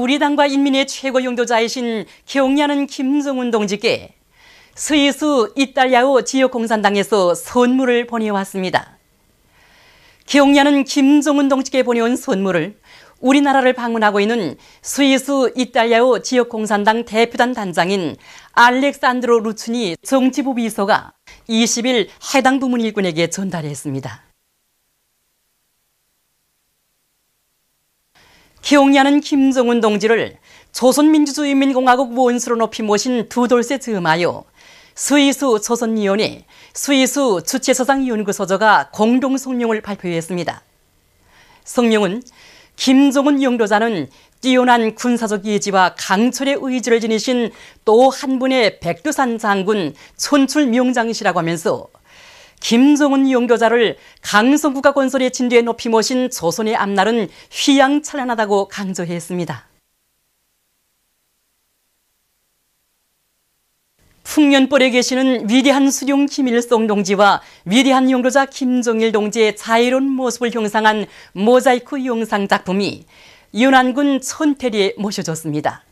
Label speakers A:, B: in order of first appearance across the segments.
A: 우리 당과 인민의 최고 용도자이신 경야는 김정은 동지께 스위스 이탈리아오 지역공산당에서 선물을 보내왔습니다. 경야는 김정은 동지께 보내온 선물을 우리나라를 방문하고 있는 스위스 이탈리아오 지역공산당 대표단 단장인 알렉산드로 루츠니 정치부 비서가 20일 해당 부문 일꾼에게 전달했습니다. 경야는 김정은 동지를 조선민주주의인민공화국 원수로 높이 모신 두 돌쇠 즈음하여 스위스 조선위원회, 스위스 주체서상연구소저가 공동 성명을 발표했습니다. 성명은 김정은 영도자는 뛰어난 군사적 예지와 강철의 의지를 지니신 또 한 분의 백두산 장군 촌출 명장이시라고 하면서 김정은 영도자를 강성국가 건설의 진도에 높이 모신 조선의 앞날은 휘황찬란하다고 강조했습니다. 풍년벌에 계시는 위대한 수령 김일성 동지와 위대한 영도자 김정일 동지의 자유로운 모습을 형상한 모자이크 영상 작품이 연안군 천태리에 모셔졌습니다.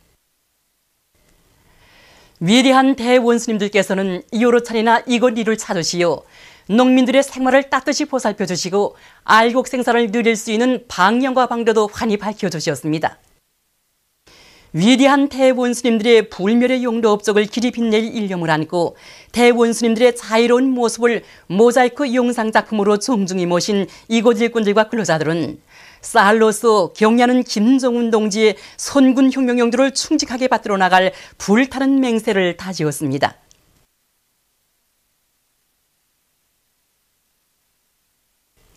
A: 위대한 대원수님들께서는 여러 차례나 이곳 이를 찾으시어 농민들의 생활을 따뜻이 보살펴 주시고 알곡 생산을 누릴 수 있는 방향과 방도도 환히 밝혀주셨습니다. 위대한 대원수님들의 불멸의 용도 업적을 길이 빛낼 일념을 안고 대원수님들의 자유로운 모습을 모자이크 영상 작품으로 정중히 모신 이곳 일꾼들과 근로자들은 쌀로서 경야는 김정은 동지의 선군 혁명 용도를 충직하게 받들어 나갈 불타는 맹세를 다지었습니다.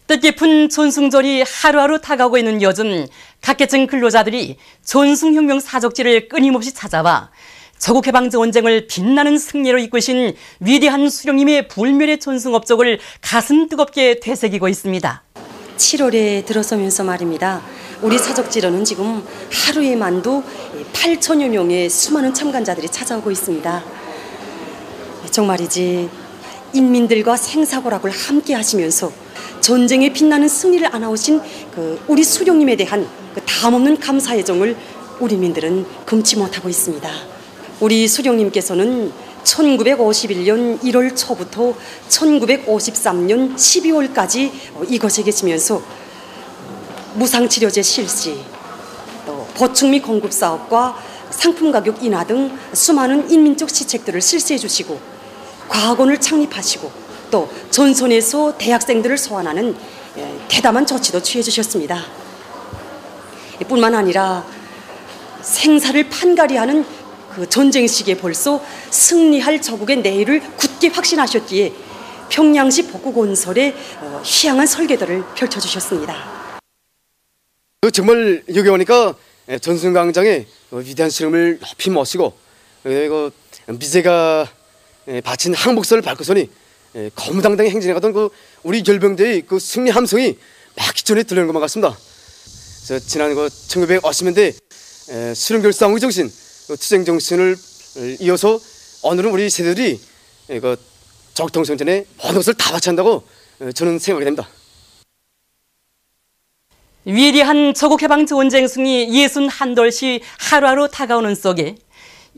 A: 뜻깊은 전승절이 하루하루 다가오고 있는 요즘 각계층 근로자들이 전승혁명 사적지를 끊임없이 찾아와 조국해방전쟁을 빛나는 승리로 이끄신 위대한 수령님의 불멸의 전승 업적을 가슴 뜨겁게 되새기고 있습니다.
B: 7월에 들어서면서 말입니다. 우리 사적지로는 지금 하루에 만도 8천여 명의 수많은 참관자들이 찾아오고 있습니다. 정말이지 인민들과 생사고락을 함께 하시면서 전쟁에 빛나는 승리를 안아오신 우리 수령님에 대한 담없는 감사의 정을 우리 민들은 금치 못하고 있습니다. 우리 수령님께서는 1951년 1월 초부터 1953년 12월까지 이곳에 계시면서 무상치료제 실시, 또 보충 및 공급 사업과 상품 가격 인하 등 수많은 인민적 시책들을 실시해 주시고 과학원을 창립하시고 또 전선에서 대학생들을 소환하는 대담한 조치도 취해 주셨습니다. 뿐만 아니라 생사를 판가리하는 그 전쟁 시기에 벌써 승리할 조국의 내일을 굳게 확신하셨기에 평양시 복구 건설에 희망한 설계도를 펼쳐주셨습니다.
C: 정말 여기 오니까 전승광장의 위대한 실험을 높이 모시고 미제가 바친 항복선을 밟고서니 거무당당히 행진해가던 우리 결병대의 승리 함성이 막 기존에 들리는 것만 같습니다. 그래서 지난 1950년대 수령결사항의 정신, 투쟁 정신을 이어서 오늘은 우리 세대들이 적통성전에 모든 것을 다 바친다고 저는 생각이 됩니다.
A: 위대한 조국해방전쟁 승리 61돌시 하루하루 다가오는 속에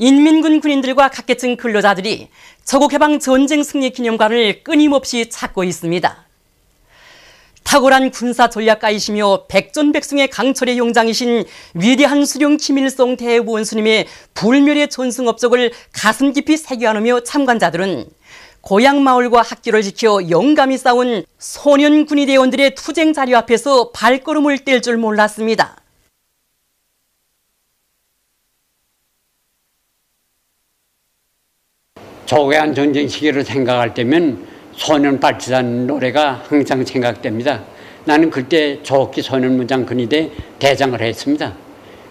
A: 인민군 군인들과 각계층 근로자들이 조국해방전쟁 승리 기념관을 끊임없이 찾고 있습니다. 탁월한 군사 전략가이시며 백전백승의 강철의 용장이신 위대한 수령 김일성 대원수님의 불멸의 전승 업적을 가슴 깊이 새겨안으며 참관자들은 고향 마을과 학교를 지켜 영감히 싸운 소년 군의대원들의 투쟁 자료 앞에서 발걸음을 뗄 줄 몰랐습니다.
D: 조국해방 전쟁 시기를 생각할 때면 소년 발치단 노래가 항상 생각됩니다. 나는 그때 조옥기 소년무장 근위대 대장을 했습니다.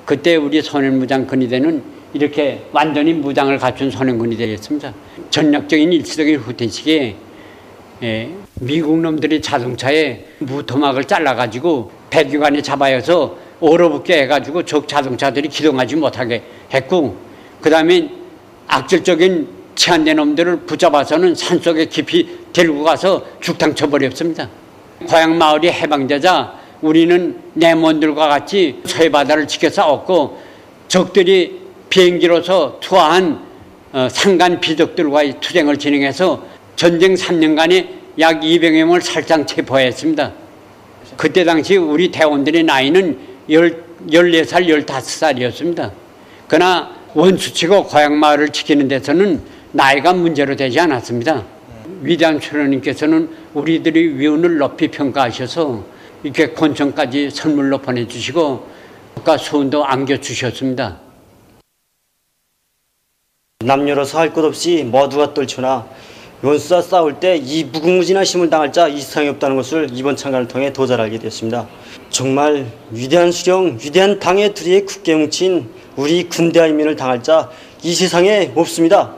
D: 그때 우리 소년무장 근위대는 이렇게 완전히 무장을 갖춘 소년 근위대였습니다. 전략적인 일시적인 후퇴 시기에 미국 놈들이 자동차에 무토막을 잘라가지고 배기관에 잡아여서 얼어붙게 해가지고 적 자동차들이 기동하지 못하게 했고, 그 다음에 악질적인 치안된 놈들을 붙잡아서는 산속에 깊이 데리고 가서 죽탕 쳐버렸습니다. 고향 마을이 해방되자 우리는 내몬들과 같이 서해바다를 지켜 싸웠고 적들이 비행기로서 투하한 상간 비적들과의 투쟁을 진행해서 전쟁 3년간에 약 200여 명을 살상 체포했습니다. 그때 당시 우리 대원들의 나이는 14살, 15살이었습니다. 그러나 원수치고 고향마을을 지키는 데서는 나이가 문제로 되지 않았습니다. 위대한 수령님께서는 우리들의 위운을 높이 평가하셔서 이렇게 곤청까지 선물로 보내주시고 국가 수운도 안겨주셨습니다.
E: 남녀로서 할 것 없이 모두가 떨쳐나 원수와 싸울 때 이 무궁무진한 힘을 당할 자 이상이 없다는 것을 이번 참관을 통해 더 잘 알게 되었습니다. 정말 위대한 수령, 위대한 당의 둘이 굳게 뭉친 우리 군대와 인민을 당할 자 이 세상에 없습니다.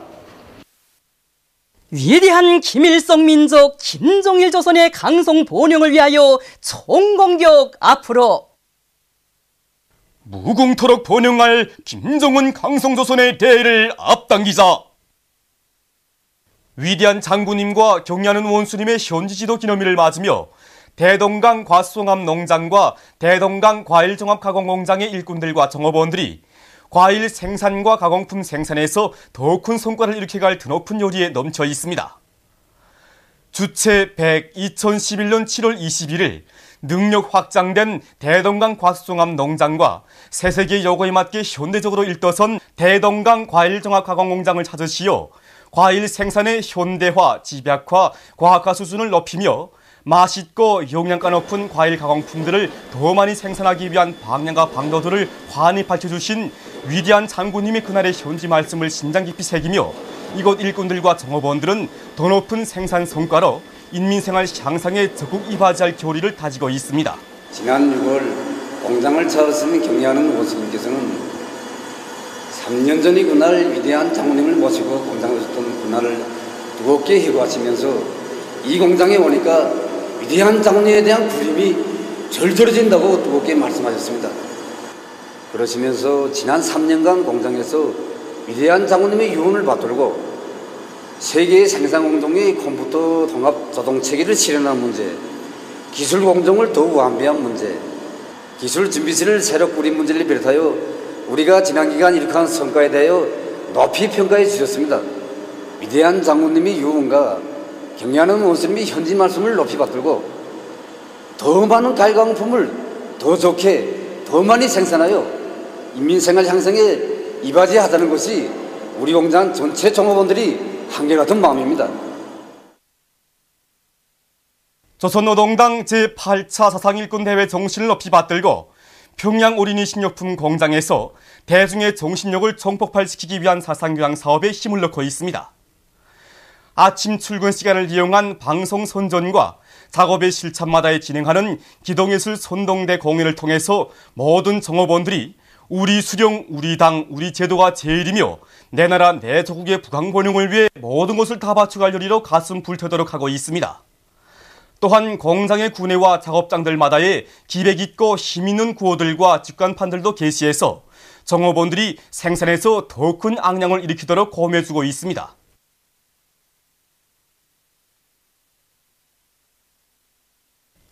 A: 위대한 김일성 민족 김종일 조선의 강성 번영을 위하여 총공격 앞으로.
F: 무궁토록 번영할 김정은 강성조선의 대를 앞당기자. 위대한 장군님과 경의하는 원수님의 현지지도 기념일을 맞으며 대동강 과수송암 농장과 대동강 과일종합가공공장의 일꾼들과 정업원들이 과일 생산과 가공품 생산에서 더 큰 성과를 일으켜갈 드높은 요리에 넘쳐 있습니다. 주체 100 2011년 7월 21일 능력 확장된 대동강 과수송암 농장과 새세계 요구에 맞게 현대적으로 일떠선 대동강 과일종합가공공장을 찾으시어 과일 생산의 현대화, 집약화, 과학화 수준을 높이며 맛있고 영양가 높은 과일 가공품들을 더 많이 생산하기 위한 방향과 방도들을 환히 밝혀주신 위대한 장군님의 그날의 현지 말씀을 심장 깊이 새기며 이곳 일꾼들과 정업원들은 더 높은 생산 성과로 인민생활 향상에 적극 이바지할 교리를 다지고 있습니다.
G: 지난 6월 공장을 찾았으니 경의하는 원수님께서는 3년 전이 그날 위대한 장군님을 모시고 공장에 오셨던 그날을 뜨겁게 회고하시면서 이 공장에 오니까 위대한 장군님에 대한 그림이 절절해진다고 뜨겁게 말씀하셨습니다. 그러시면서 지난 3년간 공장에서 위대한 장군님의 유언을 받들고 세계의 생산 공정의 컴퓨터 통합 자동체계를 실현한 문제, 기술 공정을 더욱 완비한 문제, 기술 준비실을 새로 꾸린 문제를 비롯하여 우리가 지난 기간 이룩한 성과에 대하여 높이 평가해 주셨습니다. 위대한 장군님의 유언과 경의하는 원수님의 현지 말씀을 높이 받들고 더 많은 가일가공품을 더 좋게 더 많이 생산하여 인민생활 향상에 이바지하자는 것이 우리 공장 전체 종업원들이 한결같은 마음입니다.
F: 조선노동당 제8차 사상일꾼대회 정신을 높이 받들고 평양 어린이 식료품 공장에서 대중의 정신력을 총폭발시키기 위한 사상교양 사업에 힘을 넣고 있습니다. 아침 출근 시간을 이용한 방송 선전과 작업의 실참마다에 진행하는 기동예술 선동대 공연을 통해서 모든 정업원들이 우리 수령, 우리 당, 우리 제도가 제일이며 내 나라, 내 조국의 부강번영을 위해 모든 것을 다 바쳐갈 요리로 가슴 불태도록 하고 있습니다. 또한 공장의 구내와 작업장들마다에 기백 있고 힘있는 구호들과 직관판들도 게시해서 정업원들이 생산에서 더 큰 악량을 일으키도록 고험해주고 있습니다.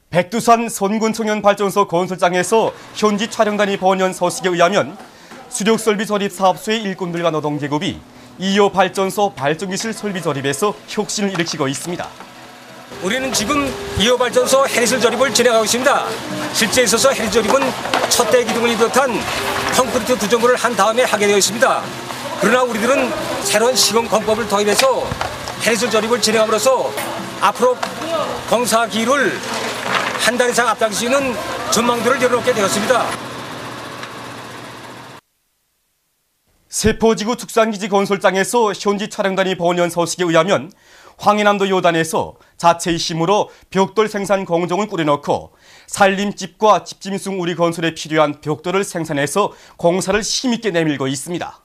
F: 백두산 선군청년발전소 건설장에서 현지 촬영단이 보낸 소식에 의하면 수력설비 조립 사업소의 일꾼들과 노동계급이 2호 발전소 발전기실 설비 조립에서 혁신을 일으키고 있습니다.
H: 우리는 지금 2호 발전소 해리슬 조립을 진행하고 있습니다. 실제에 있어서 해리슬 조립은 첫대 기둥을 비롯한 콘크리트 구조물을 한 다음에 하게 되어 있습니다. 그러나 우리들은 새로운 시공 공법을 도입해서 해리슬 조립을 진행함으로써 앞으로 공사 기일을 한 달 이상 앞당길 수 있는 전망들을 열어놓게 되었습니다.
F: 세포지구 축산기지 건설장에서 현지 촬영단이 보낸 소식에 의하면 황해남도 요단에서 자체의 힘으로 벽돌 생산 공정을 꾸려놓고 산림집과 집짐승 우리 건설에 필요한 벽돌을 생산해서 공사를 힘있게 내밀고 있습니다.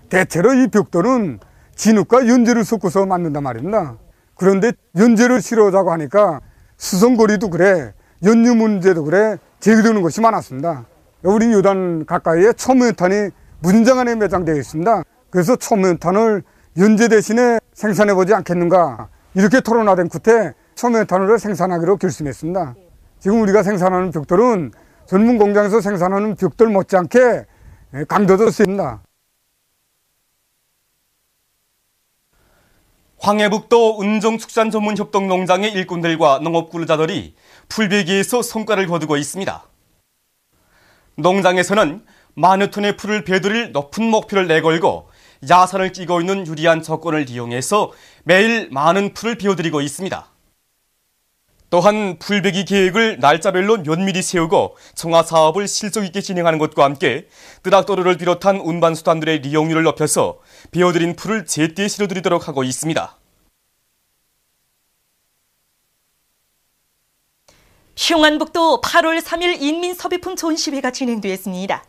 I: 대체로 이 벽돌은 진흙과 연재를 섞어서 만든단 말입니다. 그런데 연재를 실어자고 하니까 수성거리도 그래, 연유 문제도 그래, 제기되는 것이 많았습니다. 우리 요단 가까이에 초무연탄이 문장 안에 매장되어 있습니다. 그래서 초무연탄을 연재 대신에 생산해보지 않겠는가, 이렇게 토론화된 끝에 초무연탄을 생산하기로 결심했습니다. 지금 우리가 생산하는 벽돌은 전문 공장에서 생산하는 벽돌 못지않게 강도도 셉니다.
F: 황해북도 은정축산전문협동농장의 일꾼들과 농업근로자들이 풀베기에서 성과를 거두고 있습니다. 농장에서는 많은 톤의 풀을 베드릴 높은 목표를 내걸고 야산을 끼고 있는 유리한 조건을 이용해서 매일 많은 풀을 베어드리고 있습니다. 또한 풀베기 계획을 날짜별로 면밀히 세우고 청화 사업을 실속 있게 진행하는 것과 함께 뜨락도로를 비롯한 운반수단들의 이용률을 높여서 베어드린 풀을 제때 실어드리도록 하고 있습니다.
A: 평안북도 8월 3일 인민섭외품 전시회가 진행되었습니다.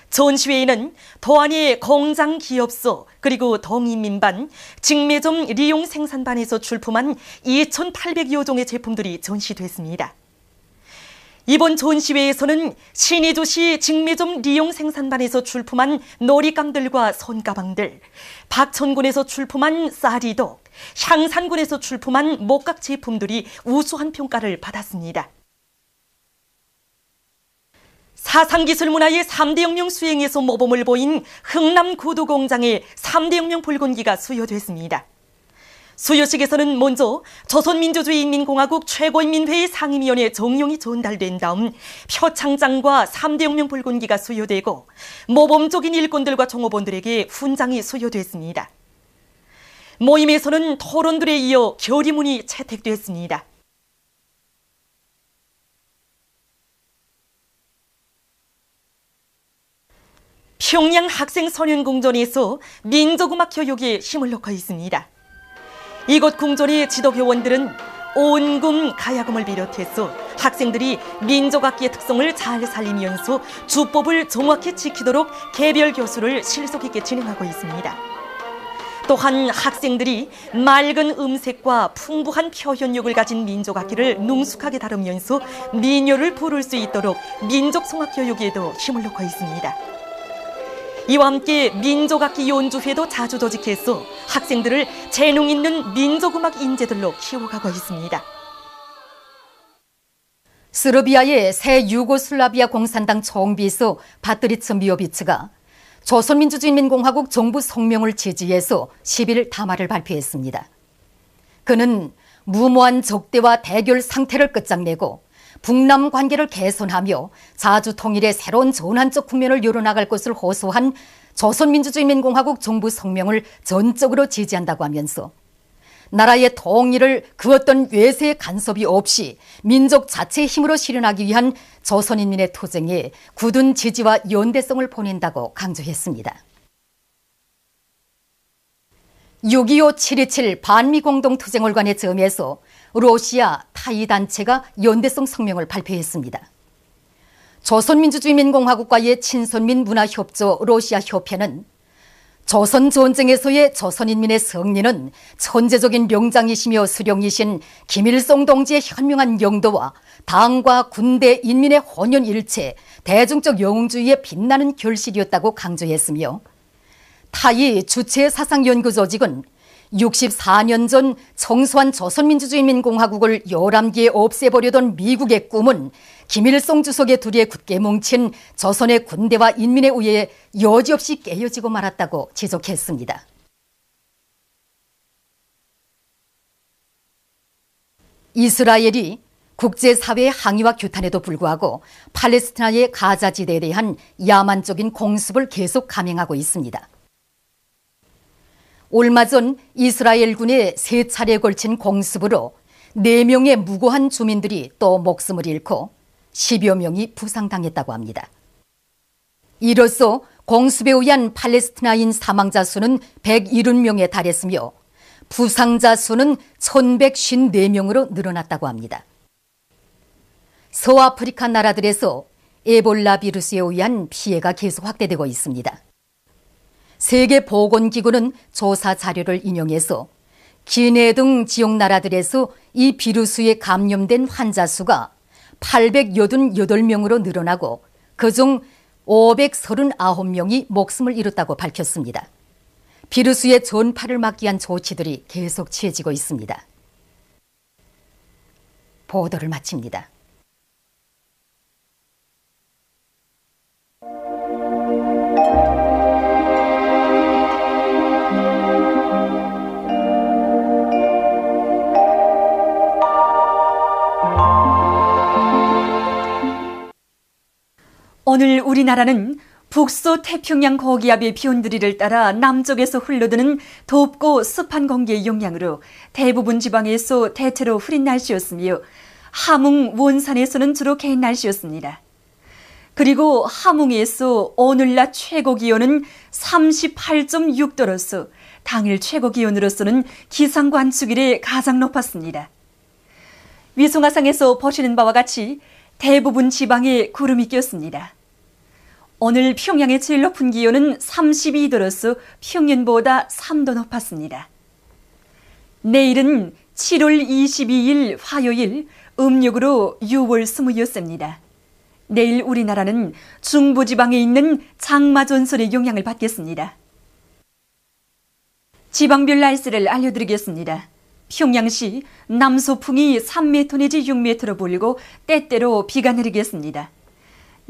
A: 전시회에는 도안의 공장 기업소 그리고 동인민반, 직매점 리용 생산반에서 출품한 2,800여 종의 제품들이 전시됐습니다. 이번 전시회에서는 신의주시 직매점 리용 생산반에서 출품한 놀이감들과 손가방들, 박천군에서 출품한 쌀이독, 향산군에서 출품한 목각 제품들이 우수한 평가를 받았습니다. 사상기술 문화의 3대 혁명 수행에서 모범을 보인 흥남 구두공장의 3대 혁명 붉은기가 수여됐습니다. 수여식에서는 먼저 조선민주주의인민공화국 최고인민회의 상임위원회 정령이 전달된 다음 표창장과 3대 혁명 붉은기가 수여되고 모범적인 일꾼들과 종업원들에게 훈장이 수여됐습니다. 모임에서는 토론들에 이어 결의문이 채택됐습니다. 평양 학생선연궁전에서 민족음악 교육에 힘을 넣고 있습니다. 이곳 궁전의 지도교원들은 온금, 가야금을 비롯해서 학생들이 민족악기의 특성을 잘 살리면서 주법을 정확히 지키도록 개별 교수를 실속 있게 진행하고 있습니다. 또한 학생들이 맑은 음색과 풍부한 표현력을 가진 민족악기를 능숙하게 다루면서 민요를 부를 수 있도록 민족성악 교육에도 힘을 넣고 있습니다. 이와 함께 민족악기 연주회도 자주 조직해서 학생들을 재능 있는 민족음악 인재들로 키워가고 있습니다.
J: 스르비아의 새 유고슬라비아 공산당 총비서 바트리츠 미오비츠가 조선민주주의인민공화국 정부 성명을 지지해서 10일 담화를 발표했습니다. 그는 무모한 적대와 대결 상태를 끝장내고 북남 관계를 개선하며 자주 통일의 새로운 전환적 국면을 열어나갈 것을 호소한 조선민주주의인민공화국 정부 성명을 전적으로 지지한다고 하면서 나라의 통일을 그 어떤 외세의 간섭이 없이 민족 자체의 힘으로 실현하기 위한 조선인민의 투쟁에 굳은 지지와 연대성을 보낸다고 강조했습니다. 6.25 7.27 반미공동투쟁을 점에서 러시아 타이 단체가 연대성 성명을 발표했습니다. 조선민주주의인민공화국과의 친선민 문화협조 러시아 협회는 조선 전쟁에서의 조선인민의 승리는 천재적인 명장이시며 수령이신 김일성 동지의 현명한 영도와 당과 군대 인민의 혼연일체, 대중적 영웅주의의 빛나는 결실이었다고 강조했으며 타이 주체 사상연구조직은 64년 전 청소한 조선민주주의인민공화국을 11개에 없애버려던 미국의 꿈은 김일성 주석의 둘이에 굳게 뭉친 조선의 군대와 인민에 의해 여지없이 깨어지고 말았다고 지적했습니다. 이스라엘이 국제사회의 항의와 규탄에도 불구하고 팔레스티나의 가자지대에 대한 야만적인 공습을 계속 감행하고 있습니다. 얼마 전 이스라엘군의 3차례에 걸친 공습으로 4명의 무고한 주민들이 또 목숨을 잃고 10여 명이 부상당했다고 합니다. 이로써 공습에 의한 팔레스티나인 사망자 수는 170명에 달했으며 부상자 수는 1154명으로 늘어났다고 합니다. 서아프리카 나라들에서 에볼라 비루스에 의한 피해가 계속 확대되고 있습니다. 세계보건기구는 조사 자료를 인용해서 기네 등 지역 나라들에서 이 비루스에 감염된 환자 수가 888명으로 늘어나고 그중 539명이 목숨을 잃었다고 밝혔습니다. 비루스의 전파를 막기 위한 조치들이 계속 취해지고 있습니다. 보도를 마칩니다.
K: 오늘 우리나라는 북서 태평양 고기압의 변두리를 따라 남쪽에서 흘러드는 덥고 습한 공기의 영향으로 대부분 지방에서 대체로 흐린 날씨였으며 함흥 원산에서는 주로 개인 날씨였습니다. 그리고 함흥에서 오늘 낮 최고 기온은 38.6도로서 당일 최고 기온으로서는 기상관측 이래 가장 높았습니다. 위성화상에서 보시는 바와 같이 대부분 지방에 구름이 꼈습니다. 오늘 평양의 제일 높은 기온은 32도로서 평년보다 3도 높았습니다. 내일은 7월 22일 화요일 음력으로 6월 20일입니다. 내일 우리나라는 중부지방에 있는 장마전선의 영향을 받겠습니다. 지방별 날씨를 알려드리겠습니다. 평양시 남소풍이 3m 내지 6m로 불고 때때로 비가 내리겠습니다.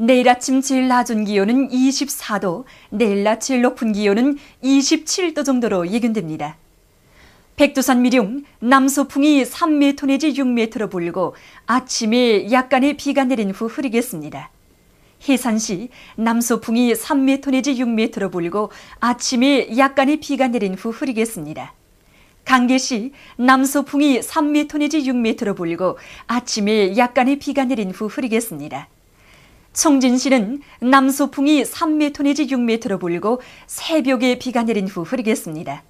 K: 내일 아침 제일 낮은 기온은 24도, 내일 낮 제일 높은 기온은 27도 정도로 예견됩니다. 백두산 미룡 남소풍이 3m 내지 6m로 불고 아침에 약간의 비가 내린 후 흐리겠습니다. 해산시 남소풍이 3m 내지 6m로 불고 아침에 약간의 비가 내린 후 흐리겠습니다. 강계시 남소풍이 3m 내지 6m로 불고 아침에 약간의 비가 내린 후 흐리겠습니다. 청진시는 남소풍이 3m 내지 6m로 불고 새벽에 비가 내린 후 흐리겠습니다.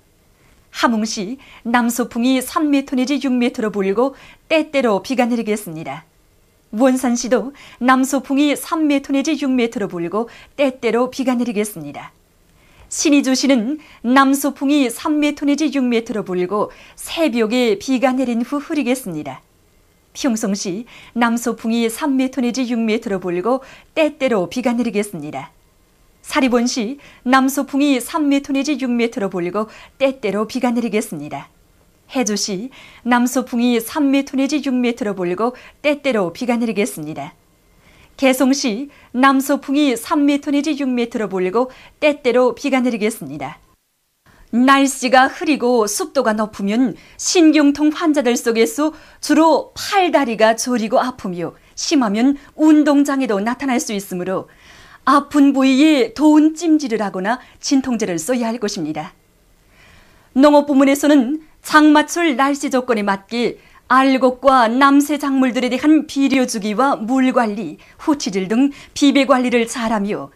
K: 함흥시 남소풍이 3m 내지 6m로 불고 때때로 비가 내리겠습니다. 원산시도 남소풍이 3m 내지 6m로 불고 때때로 비가 내리겠습니다. 신의주시는 남소풍이 3m 내지 6m로 불고 새벽에 비가 내린 후 흐리겠습니다. 평성시 남소풍이 3m 내지 6m로 불고 때때로 비가 내리겠습니다. 사리본시 남소풍이 3m 내지 6m로 불고 때때로 비가 내리겠습니다. 해주시 남소풍이 3m 내지 6m로 불고 때때로 비가 내리겠습니다. 개성시 남소풍이 3m 내지 6m로 불고 때때로 비가 내리겠습니다. 날씨가 흐리고 습도가 높으면 신경통 환자들 속에서 주로 팔다리가 저리고 아프며 심하면 운동장애도 나타날 수 있으므로 아픈 부위에 더운 찜질을 하거나 진통제를 써야 할 것입니다. 농업부문에서는 장마철 날씨 조건에 맞게 알곡과 남새 작물들에 대한 비료주기와 물관리, 후치질 등 비배관리를 잘하며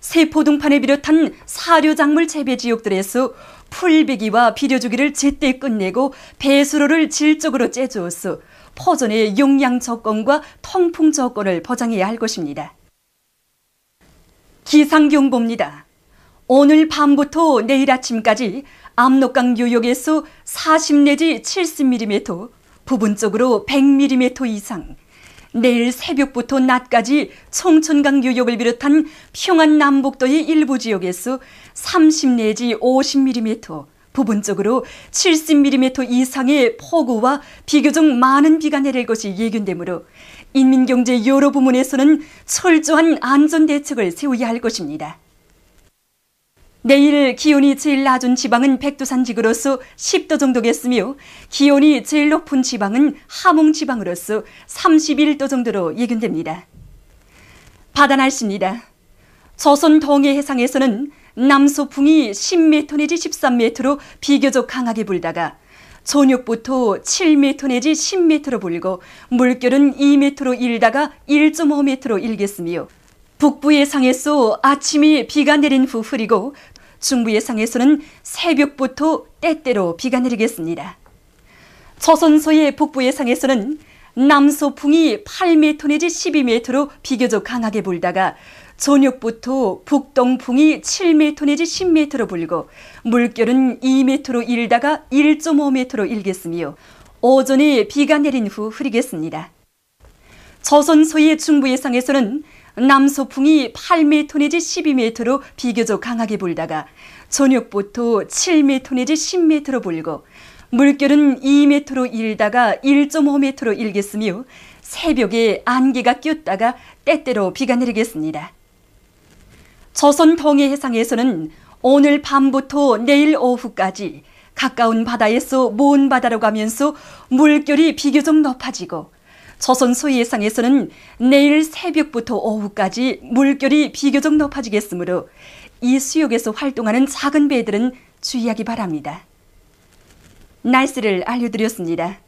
K: 세포등판을 비롯한 사료작물 재배 지역들에서 풀배기와 비료주기를 제때 끝내고 배수로를 질적으로 째주어서 포존의 용량 조건과 통풍 조건을 보장해야 할 것입니다. 기상경보입니다. 오늘 밤부터 내일 아침까지 압록강 유역에서 40 내지 70mm, 부분적으로 100mm 이상, 내일 새벽부터 낮까지 청천강 유역을 비롯한 평안 남북도의 일부 지역에서 30 내지 50mm, 부분적으로 70mm 이상의 폭우와 비교적 많은 비가 내릴 것이 예견되므로 인민경제 여러 부문에서는 철저한 안전대책을 세워야 할 것입니다. 내일 기온이 제일 낮은 지방은 백두산 지구로서 10도 정도겠으며 기온이 제일 높은 지방은 함흥 지방으로서 31도 정도로 예견됩니다. 바다 날씨입니다. 조선 동해 해상에서는 남소풍이 10m 내지 13m로 비교적 강하게 불다가 저녁부터 7m 내지 10m로 불고 물결은 2m로 일다가 1.5m로 일겠으며 북부 해상에서 아침이 비가 내린 후 흐리고 중부 해상에서는 새벽부터 때때로 비가 내리겠습니다. 조선소의 북부 해상에서는 남소풍이 8m 내지 12m로 비교적 강하게 불다가 저녁부터 북동풍이 7m 내지 10m로 불고 물결은 2m로 일다가 1.5m로 일겠으며 오전에 비가 내린 후 흐리겠습니다. 조선소의 중부 해상에서는 남소풍이 8m 내지 12m로 비교적 강하게 불다가 저녁부터 7m 내지 10m로 불고 물결은 2m로 일다가 1.5m로 일겠으며 새벽에 안개가 꼈다가 때때로 비가 내리겠습니다. 조선 동해 해상에서는 오늘 밤부터 내일 오후까지 가까운 바다에서 먼 바다로 가면서 물결이 비교적 높아지고 조선 소해상에서는 내일 새벽부터 오후까지 물결이 비교적 높아지겠으므로 이 수역에서 활동하는 작은 배들은 주의하기 바랍니다. 날씨를 알려드렸습니다.